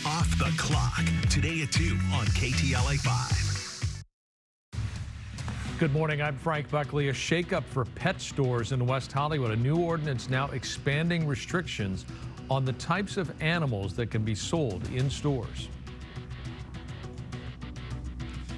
Off the Clock, today at 2 on KTLA 5. Good morning, I'm Frank Buckley. A shakeup for pet stores in West Hollywood. A new ordinance now expanding restrictions on the types of animals that can be sold in stores.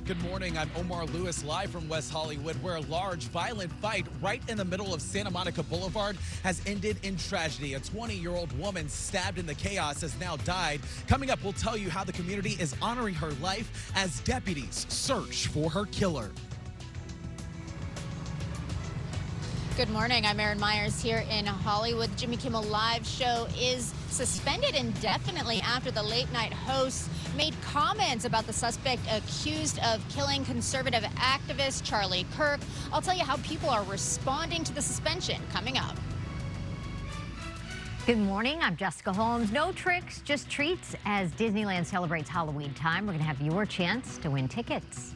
Good morning, I'm Omar Lewis, live from West Hollywood, where a large, violent fight right in the middle of Santa Monica Boulevard has ended in tragedy. A 20-year-old woman stabbed in the chaos has now died. Coming up, we'll tell you how the community is honoring her life as deputies search for her killer. Good morning, I'm Erin Myers here in Hollywood. The Jimmy Kimmel Live show is suspended indefinitely after the late night host made comments about the suspect accused of killing conservative activist Charlie Kirk. I'll tell you how people are responding to the suspension coming up. Good morning, I'm Jessica Holmes. No tricks, just treats. As Disneyland celebrates Halloween time, we're going to have your chance to win tickets.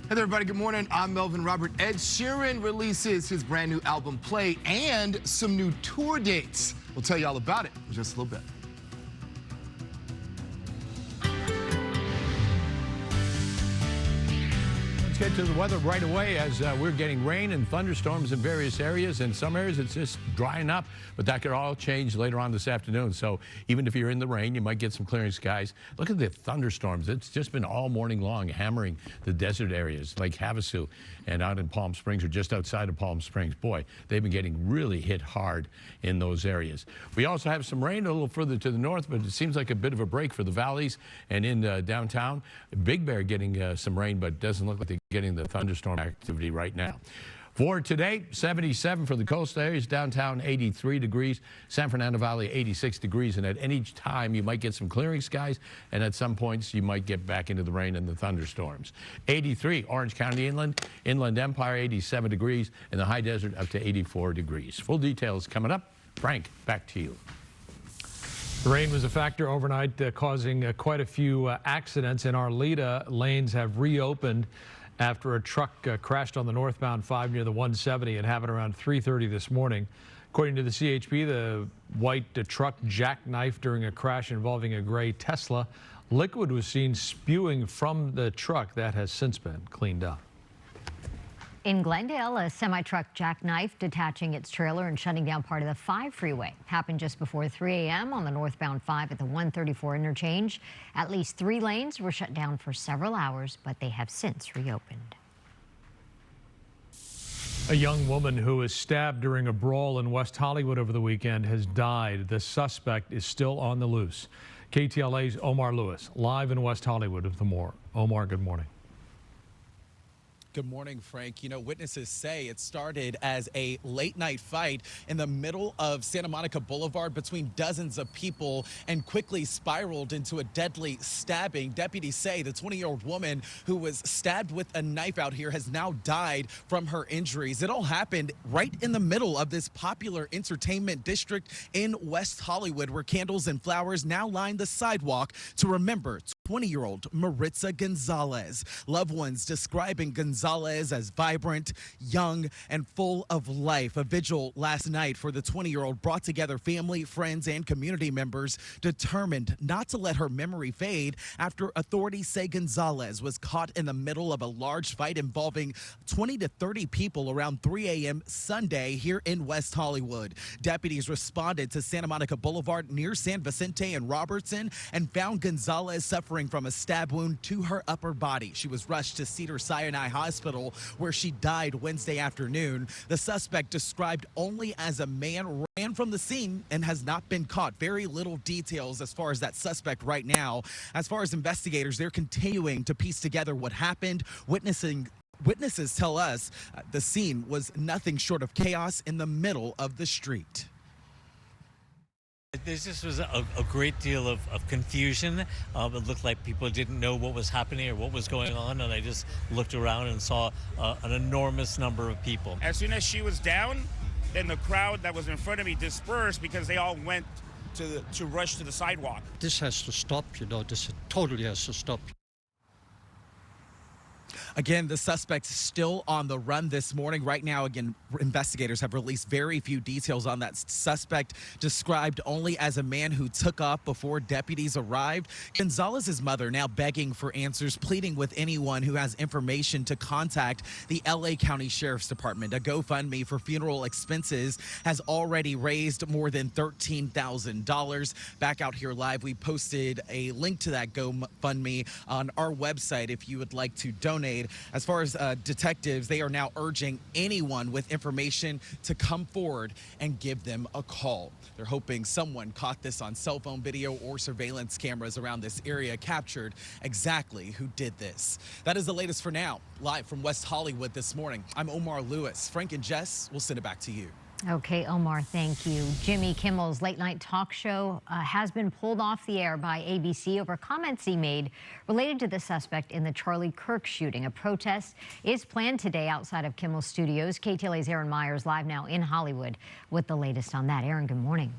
Hey there, everybody. Good morning. I'm Melvin Robert. Ed Sheeran releases his brand new album, Play, and some new tour dates. We'll tell you all about it in just a little bit. Let's get to the weather right away as we're getting rain and thunderstorms in various areas. In some areas, it's just drying up, but that could all change later on this afternoon. So even if you're in the rain, you might get some clearing skies. Look at the thunderstorms. It's just been all morning long hammering the desert areas like Havasu and out in Palm Springs or just outside of Palm Springs. Boy, they've been getting really hit hard in those areas. We also have some rain a little further to the north, but it seems like a bit of a break for the valleys and in downtown. Big Bear getting some rain, but doesn't look like they're getting the thunderstorm activity right now. For today, 77 for the coastal areas, downtown 83 degrees, San Fernando Valley 86 degrees, and at any time you might get some clearing skies, and at some points you might get back into the rain and the thunderstorms. 83, Orange County Inland, Inland Empire 87 degrees, and the high desert up to 84 degrees. Full details coming up. Frank, back to you. The rain was a factor overnight, causing quite a few accidents in Arleta. Lanes have reopened after a truck crashed on the northbound 5 near the 170. It happened around 3:30 this morning. According to the CHP, the white truck jackknifed during a crash involving a gray Tesla. Liquid was seen spewing from the truck. That has since been cleaned up. In Glendale, a semi-truck jackknifed, detaching its trailer and shutting down part of the 5 freeway. Happened just before 3 a.m. on the northbound 5 at the 134 interchange. At least 3 lanes were shut down for several hours, but they have since reopened. A young woman who was stabbed during a brawl in West Hollywood over the weekend has died. The suspect is still on the loose. KTLA's Omar Lewis, live in West Hollywood with more. Omar, good morning. Good morning, Frank. You know, witnesses say it started as a late night fight in the middle of Santa Monica Boulevard between dozens of people and quickly spiraled into a deadly stabbing. Deputies say the 20-year-old woman who was stabbed with a knife out here has now died from her injuries. It all happened right in the middle of this popular entertainment district in West Hollywood, where candles and flowers now line the sidewalk to remember 20-year-old Maritza Gonzalez. Loved ones describing Gonzalez as vibrant, young, and full of life. A vigil last night for the 20-year-old brought together family, friends, and community members determined not to let her memory fade after authorities say Gonzalez was caught in the middle of a large fight involving 20 to 30 people around 3 a.m. Sunday here in West Hollywood. Deputies responded to Santa Monica Boulevard near San Vicente and Robertson and found Gonzalez suffering from a stab wound to her upper body. She was rushed to Cedars-Sinai Hospital, where she died Wednesday afternoon. The suspect, described only as a man, ran from the scene and has not been caught. Very little details as far as that suspect right now. As far as investigators, they're continuing to piece together what happened. Witnesses tell us the scene was nothing short of chaos in the middle of the street. There just was a great deal of confusion. It looked like people didn't know what was happening or what was going on, and I just looked around and saw an enormous number of people. As soon as she was down, then the crowd that was in front of me dispersed because they all went to rush to the sidewalk. This has to stop, you know, this totally has to stop. Again, the suspect still on the run this morning. Right now, again, investigators have released very few details on that suspect, described only as a man who took off before deputies arrived. Gonzalez's mother now begging for answers, pleading with anyone who has information to contact the LA County Sheriff's Department. A GoFundMe for funeral expenses has already raised more than $13,000. Back out here live, we posted a link to that GoFundMe on our website if you would like to donate. As far as detectives, they are now urging anyone with information to come forward and give them a call. They're hoping someone caught this on cell phone video or surveillance cameras around this area, captured exactly who did this. That is the latest for now. Live from West Hollywood this morning, I'm Omar Lewis. Frank and Jess, we'll send it back to you. Okay, Omar, thank you. Jimmy Kimmel's late night talk show has been pulled off the air by ABC over comments he made related to the suspect in the Charlie Kirk shooting. A protest is planned today outside of Kimmel's studios. KTLA's Aaron Myers live now in Hollywood with the latest on that. Aaron, good morning.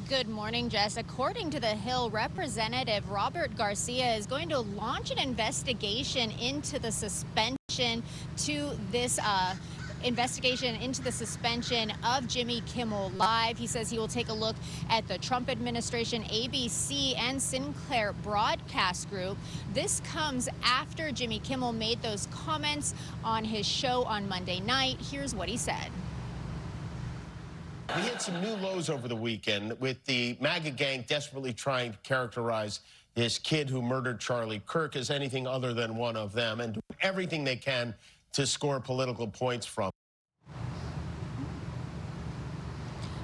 Good morning, Jess. According to The Hill, Representative Robert Garcia is going to launch an investigation into the suspension of Jimmy Kimmel Live. He says he will take a look at the Trump administration, ABC, and Sinclair Broadcast Group. This comes after Jimmy Kimmel made those comments on his show on Monday night. Here's what he said. We hit some new lows over the weekend with the MAGA gang desperately trying to characterize this kid who murdered Charlie Kirk as anything other than one of them and doing everything they can to score political points from.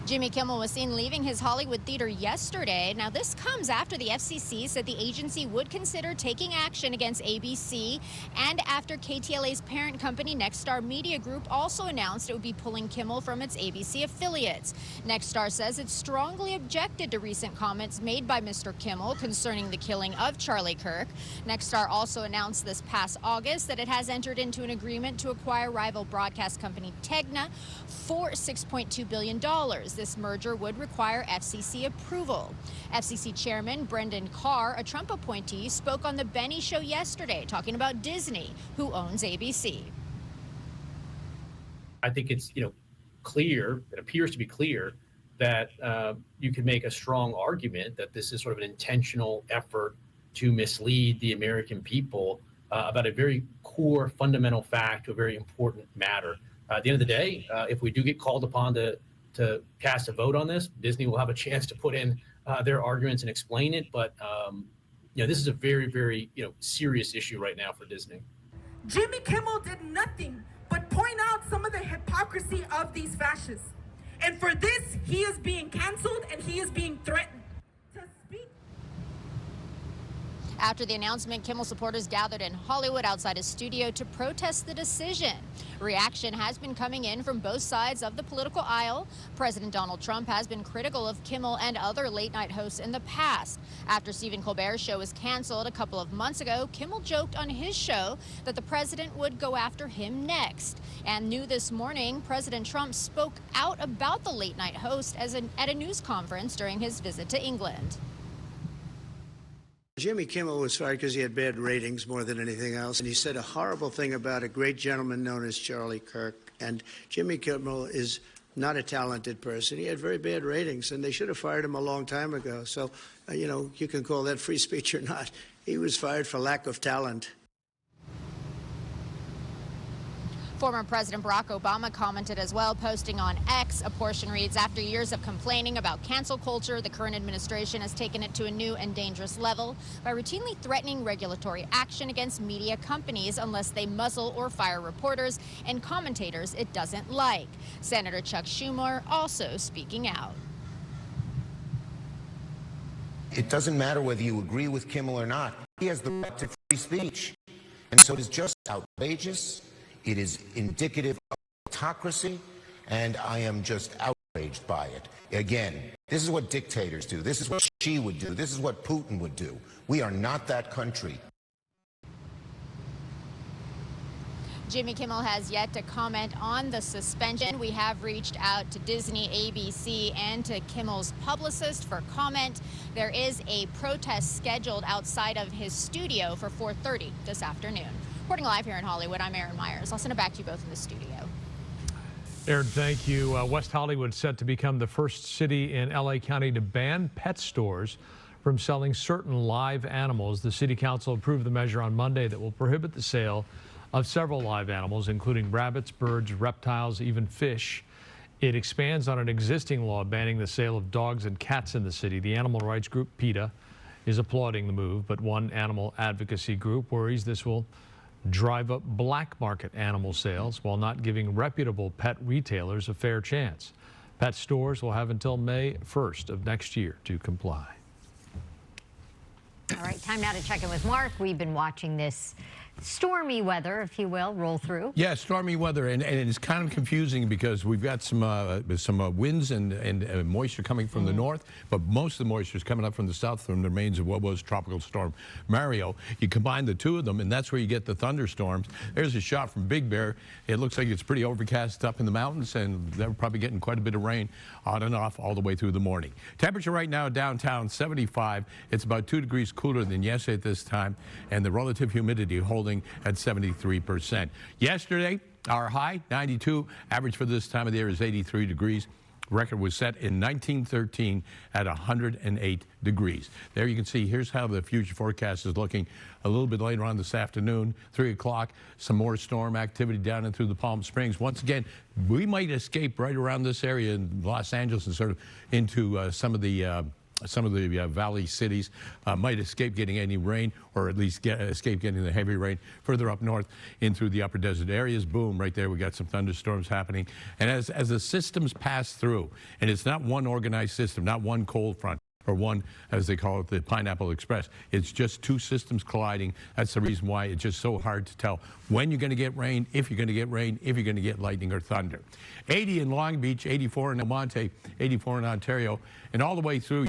Jimmy Kimmel was seen leaving his Hollywood theater yesterday. Now, this comes after the FCC said the agency would consider taking action against ABC, and after KTLA's parent company, Nexstar Media Group, also announced it would be pulling Kimmel from its ABC affiliates. Nexstar says it strongly objected to recent comments made by Mr. Kimmel concerning the killing of Charlie Kirk. Nexstar also announced this past August that it has entered into an agreement to acquire rival broadcast company Tegna for $6.2 billion. This merger would require FCC approval. FCC Chairman Brendan Carr, a Trump appointee, spoke on The Benny Show yesterday, talking about Disney, who owns ABC. I think it's, clear, it appears to be clear that you could make a strong argument that this is sort of an intentional effort to mislead the American people about a very core fundamental fact, a very important matter. At the end of the day, if we do get called upon to cast a vote on this, Disney will have a chance to put in their arguments and explain it. But, this is a very, very, serious issue right now for Disney. Jimmy Kimmel did nothing but point out some of the hypocrisy of these fascists. And for this, he is being canceled and he is being threatened. After the announcement, Kimmel supporters gathered in Hollywood outside his studio to protest the decision. Reaction has been coming in from both sides of the political aisle. President Donald Trump has been critical of Kimmel and other late-night hosts in the past. After Stephen Colbert's show was canceled a couple of months ago, Kimmel joked on his show that the president would go after him next. And new this morning, President Trump spoke out about the late-night host at a news conference during his visit to England. Jimmy Kimmel was fired because he had bad ratings more than anything else. And he said a horrible thing about a great gentleman known as Charlie Kirk. And Jimmy Kimmel is not a talented person. He had very bad ratings, and they should have fired him a long time ago. So, you can call that free speech or not. He was fired for lack of talent. Former President Barack Obama commented as well, posting on X. A portion reads, after years of complaining about cancel culture, the current administration has taken it to a new and dangerous level by routinely threatening regulatory action against media companies unless they muzzle or fire reporters and commentators it doesn't like. Senator Chuck Schumer also speaking out. It doesn't matter whether you agree with Kimmel or not. He has the right to free speech. And so it is just outrageous. It is indicative of autocracy, and I am just outraged by it. Again, this is what dictators do. This is what Xi would do. This is what Putin would do. We are not that country. Jimmy Kimmel has yet to comment on the suspension. We have reached out to Disney, ABC, and to Kimmel's publicist for comment. There is a protest scheduled outside of his studio for 4:30 this afternoon. Reporting live here in Hollywood, I'm Erin Myers. I'll send it back to you both in the studio. Erin, thank you. West Hollywood set to become the first city in LA County to ban pet stores from selling certain live animals. The city council approved the measure on Monday that will prohibit the sale of several live animals, including rabbits, birds, reptiles, even fish. It expands on an existing law banning the sale of dogs and cats in the city. The animal rights group PETA is applauding the move, but one animal advocacy group worries this will drive up black market animal sales while not giving reputable pet retailers a fair chance. Pet stores will have until May 1st of next year to comply. All right, time now to check in with Mark. We've been watching this stormy weather, if you will, roll through. Yeah, stormy weather, and it's kind of confusing because we've got some winds and moisture coming from the north, but most of the moisture is coming up from the south from the remains of what was Tropical Storm Mario. You combine the two of them, and that's where you get the thunderstorms. There's a shot from Big Bear. It looks like it's pretty overcast up in the mountains, and they're probably getting quite a bit of rain on and off all the way through the morning. Temperature right now downtown, 75. It's about 2 degrees cooler than yesterday at this time, and the relative humidity holding at 73%. Yesterday, our high, 92. Average for this time of the year is 83 degrees. Record was set in 1913 at 108 degrees. There you can see, here's how the future forecast is looking a little bit later on this afternoon, 3 o'clock, some more storm activity down and through the Palm Springs. Once again, we might escape right around this area in Los Angeles and sort of into some of the valley cities. Might escape getting any rain, or at least escape getting the heavy rain further up north in through the upper desert areas. Boom, right there we got some thunderstorms happening. And as the systems pass through, and it's not one organized system, not one cold front, or one, as they call it, the Pineapple Express. It's just two systems colliding. That's the reason why it's just so hard to tell when you're going to get rain, if you're going to get rain, if you're going to get lightning or thunder. 80 in Long Beach, 84 in El Monte, 84 in Ontario, and all the way through